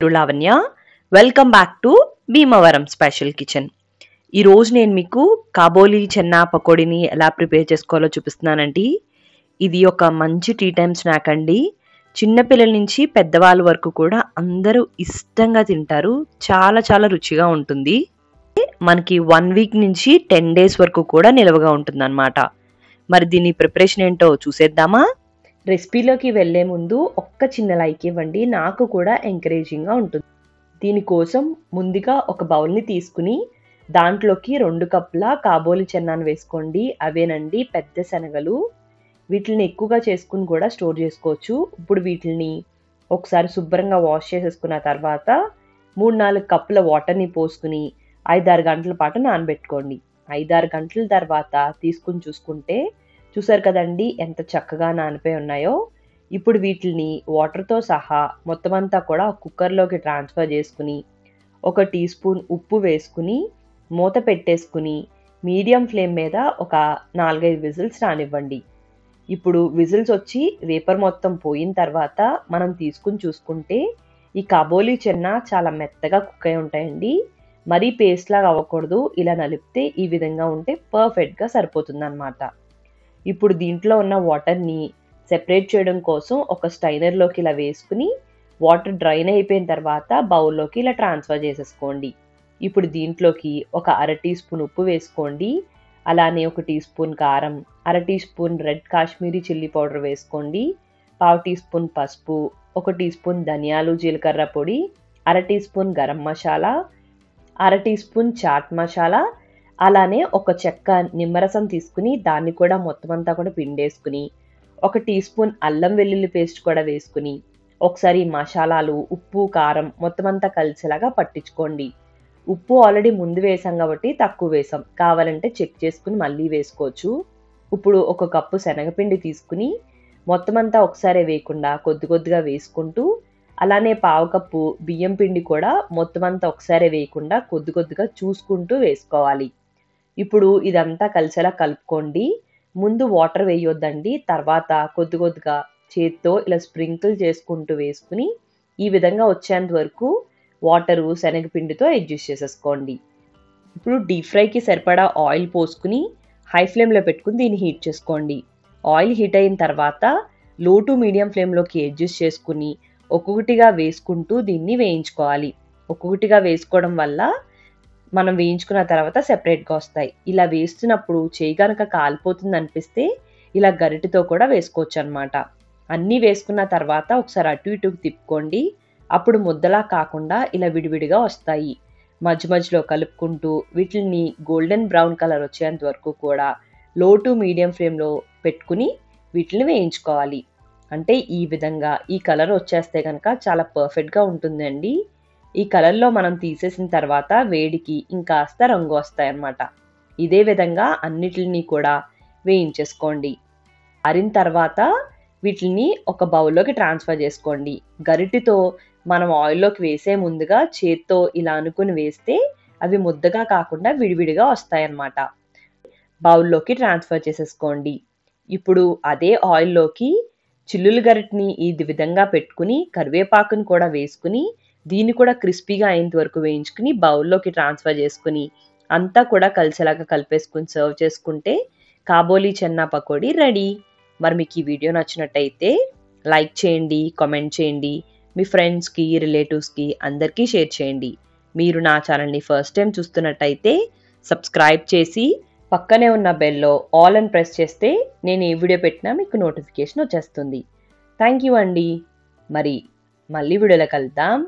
Lavanya. Welcome back to Bhimavaram special kitchen. ఈరోజు నేను మీకు కాబోలి చెన్నా పకోడీని ఎలా ప్రిపేర్ చేసుకోవాలో చూపిస్తున్నానండి. ఇది ఒక మంచి టీ టైమ్ స్నాక్ అండి. చిన్నపిల్లల నుంచి పెద్దవాళ్ళ వరకు కూడా అందరూ ఇష్టంగా తింటారు. చాలా చాలా రుచిగా ఉంటుంది. మనకి 1 వీక్ నుంచి 10 డేస్ వరకు కూడా నిల్వగా ఉంటుందన్నమాట. మరి దీని ప్రిపరేషన్ ఏంటో చూసేద్దామా? రెసిపీలోకి వెళ్ళే ముందు ఒక్క చిన్న లైక్ ఇవ్వండి, నాకు కూడా ఎంకరేజింగ్గా ఉంటుంది. దీనికోసం ముందుగా ఒక బౌల్ని తీసుకుని దాంట్లోకి 2 కప్పుల కాబోలి చెన్నాను వేసుకోండి. అవేనండి పెద్ద శనగలు. వీటిని ఎక్కువగా చేసుకుని కూడా స్టోర్ చేసుకోవచ్చు. ఇప్పుడు వీటిని ఒకసారి శుభ్రంగా వాష్ చేసేసుకున్న తర్వాత 3-4 కప్పుల వాటర్ని పోసుకుని 5-6 గంటల పాటు నానబెట్టుకోండి. 5-6 గంటల తర్వాత తీసుకుని చూసుకుంటే చూసారు కదండి ఎంత చక్కగా నానిపోయి ఉన్నాయో. ఇప్పుడు వీటిని వాటర్తో సహా మొత్తం అంతా కూడా కుక్కర్లోకి ట్రాన్స్ఫర్ చేసుకుని 1 టీ స్పూన్ ఉప్పు వేసుకుని మూత పెట్టేసుకుని మీడియం ఫ్లేమ్ మీద ఒక 4-5 విజిల్స్ రానివ్వండి. ఇప్పుడు విజిల్స్ వచ్చి వేపర్ మొత్తం పోయిన తర్వాత మనం తీసుకుని చూసుకుంటే ఈ కాబోలి చెన్నా చాలా మెత్తగా కుక్ అయి ఉంటాయండి. మరీ పేస్ట్ లాగా అవ్వకూడదు. ఇలా నలిపితే ఈ విధంగా ఉంటే పర్ఫెక్ట్గా సరిపోతుంది అన్నమాట. ఇప్పుడు దీంట్లో ఉన్న వాటర్ని సెపరేట్ చేయడం కోసం ఒక స్టైనర్లోకి ఇలా వేసుకుని వాటర్ డ్రైన్ అయిపోయిన తర్వాత బౌల్లోకి ఇలా ట్రాన్స్ఫర్ చేసేసుకోండి. ఇప్పుడు దీంట్లోకి ఒక 1/2 టీ స్పూన్ ఉప్పు వేసుకోండి. అలానే 1 టీ స్పూన్ కారం, 1/2 teaspoon red Kashmiri chilli powder వేసుకోండి. 1/2 టీ స్పూన్ పసుపు, 1 టీ స్పూన్ ధనియాలు జీలకర్ర పొడి, 1/2 teaspoon garam masala, 1/2 teaspoon chaat masala, అలానే ఒక చెక్క నిమ్మరసం తీసుకుని దాన్ని కూడా మొత్తం అంతా కూడా పిండేసుకుని 1 టీ స్పూన్ అల్లం వెల్లుల్లి పేస్ట్ కూడా వేసుకుని ఒకసారి మసాలాలు, ఉప్పు, కారం మొత్తం అంతా కలిసేలాగా పట్టించుకోండి. ఉప్పు ఆల్రెడీ ముందు వేసాం కాబట్టి తక్కువ వేసాం, కావాలంటే చెక్ చేసుకుని మళ్ళీ వేసుకోవచ్చు. ఇప్పుడు 1 కప్పు శనగపిండి తీసుకుని మొత్తం అంతా ఒకసారి వేయకుండా కొద్ది కొద్దిగా వేసుకుంటూ, అలానే 1/2 కప్పు బియ్యం పిండి కూడా మొత్తం అంతా ఒకసారి వేయకుండా కొద్ది కొద్దిగా చూసుకుంటూ వేసుకోవాలి. ఇప్పుడు ఇదంతా కలిసేలా కలుపుకోండి. ముందు వాటర్ వేయొద్దండి. తర్వాత కొద్ది కొద్దిగా చేత్తో ఇలా స్ప్రింకిల్ చేసుకుంటూ వేసుకుని ఈ విధంగా వచ్చేంత వరకు వాటరు శనగపిండితో అడ్జస్ట్ చేసేసుకోండి. ఇప్పుడు డీప్ ఫ్రైకి సరిపడా ఆయిల్ పోసుకుని హై ఫ్లేమ్లో పెట్టుకుని దీన్ని హీట్ చేసుకోండి. ఆయిల్ హీట్ అయిన తర్వాత లో టు మీడియం ఫ్లేమ్లోకి అడ్జస్ట్ చేసుకుని ఒక్కొక్కటిగా వేసుకుంటూ దీన్ని వేయించుకోవాలి. ఒక్కొక్కటిగా వేసుకోవడం వల్ల మనం వేయించుకున్న తర్వాత సెపరేట్గా వస్తాయి. ఇలా వేస్తున్నప్పుడు చేయి కనుక కాలిపోతుంది అనిపిస్తే ఇలా గరిటెతో కూడా వేసుకోవచ్చు అనమాట. అన్నీ వేసుకున్న తర్వాత ఒకసారి అటు ఇటు తిప్పుకోండి. అప్పుడు ముద్దలా కాకుండా ఇలా విడివిడిగా వస్తాయి. మధ్య మధ్యలో కలుపుకుంటూ వీటిని గోల్డెన్ బ్రౌన్ కలర్ వచ్చేంత వరకు కూడా లో టు మీడియం ఫ్లేమ్లో పెట్టుకుని వీటిని వేయించుకోవాలి. అంటే ఈ విధంగా ఈ కలర్ వచ్చేస్తే కనుక చాలా పర్ఫెక్ట్గా ఉంటుందండి. ఈ కలర్లో మనం తీసేసిన తర్వాత వేడికి ఇంకాస్త రంగు వస్తాయన్నమాట. ఇదే విధంగా అన్నిటిని కూడా వేయించేసుకోండి. ఆరిన తర్వాత వీటిని ఒక బౌల్లోకి ట్రాన్స్ఫర్ చేసుకోండి. గరిటెతో మనం ఆయిల్లోకి వేసే ముందుగా చేత్తో ఇలా అనుకుని వేస్తే అవి ముద్దగా కాకుండా విడివిడిగా వస్తాయన్నమాట. బౌల్లోకి ట్రాన్స్ఫర్ చేసేసుకోండి. ఇప్పుడు అదే ఆయిల్లోకి చిల్లులు గరిటెని ఈ విధంగా పెట్టుకుని కరివేపాకుని కూడా వేసుకుని దీన్ని కూడా క్రిస్పీగా అయ్యేంత వరకు వేయించుకుని బౌల్లోకి ట్రాన్స్ఫర్ చేసుకుని అంతా కూడా కలిసేలాగా కలిపేసుకుని సర్వ్ చేసుకుంటే కాబోలి చెన్నా పకోడీ రెడీ. మరి మీకు ఈ వీడియో నచ్చినట్టయితే లైక్ చేయండి, కామెంట్ చేయండి, మీ ఫ్రెండ్స్కి, రిలేటివ్స్కి అందరికీ షేర్ చేయండి. మీరు నా ఛానల్ని ఫస్ట్ టైం చూస్తున్నట్టయితే సబ్స్క్రైబ్ చేసి పక్కనే ఉన్న బెల్లో ఆల్ అని ప్రెస్ చేస్తే నేను ఏ వీడియో పెట్టినా మీకు నోటిఫికేషన్ వచ్చేస్తుంది. థ్యాంక్ యూ అండి. మరి మళ్ళీ వీడియోలో కలుద్దాం.